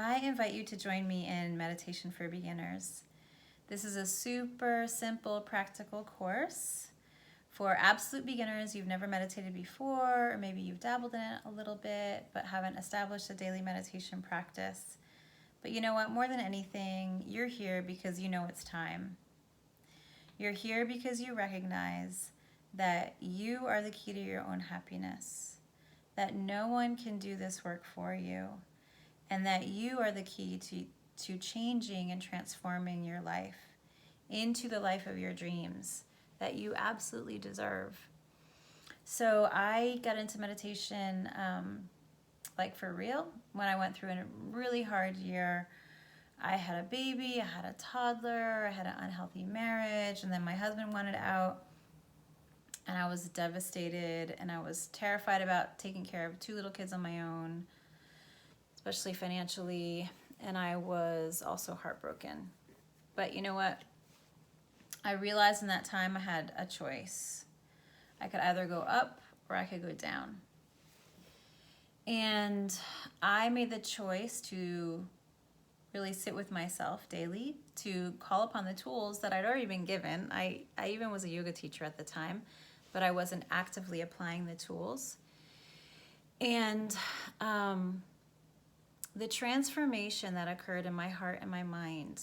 I invite you to join me in Meditation for Beginners. This is a super simple, practical course for absolute beginners. You've never meditated before, or maybe you've dabbled in it a little bit, but haven't established a daily meditation practice. But you know what? More than anything, you're here because you know it's time. You're here because you recognize that you are the key to your own happiness, that no one can do this work for you, and that you are the key to changing and transforming your life into the life of your dreams that you absolutely deserve. So I got into meditation like for real when I went through a really hard year. I had a baby, I had a toddler, I had an unhealthy marriage, and then my husband wanted out. And I was devastated, and I was terrified about taking care of two little kids on my own, especially financially, and I was also heartbroken. But you know what? I realized in that time I had a choice. I could either go up or I could go down. And I made the choice to really sit with myself daily, to call upon the tools that I'd already been given. I even was a yoga teacher at the time, but I wasn't actively applying the tools. And the transformation that occurred in my heart and my mind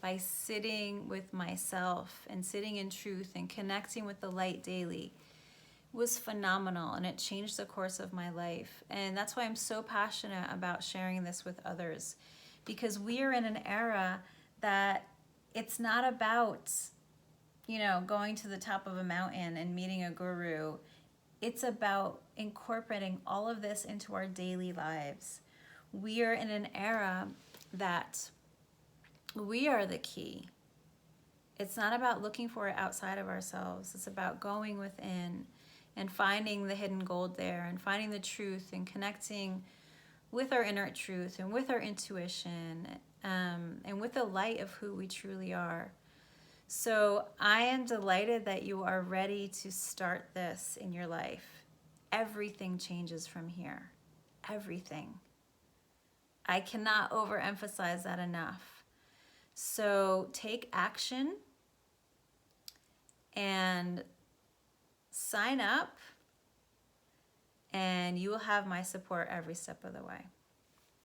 by sitting with myself and sitting in truth and connecting with the light daily was phenomenal, and it changed the course of my life. And that's why I'm so passionate about sharing this with others, because we are in an era that it's not about, going to the top of a mountain and meeting a guru. It's about incorporating all of this into our daily lives. We are in an era that we are the key. It's not about looking for it outside of ourselves. It's about going within and finding the hidden gold there, and finding the truth and connecting with our inner truth and with our intuition, and with the light of who we truly are. So I am delighted that you are ready to start this in your life. Everything changes from here. Everything. I cannot overemphasize that enough. So take action and sign up, and you will have my support every step of the way.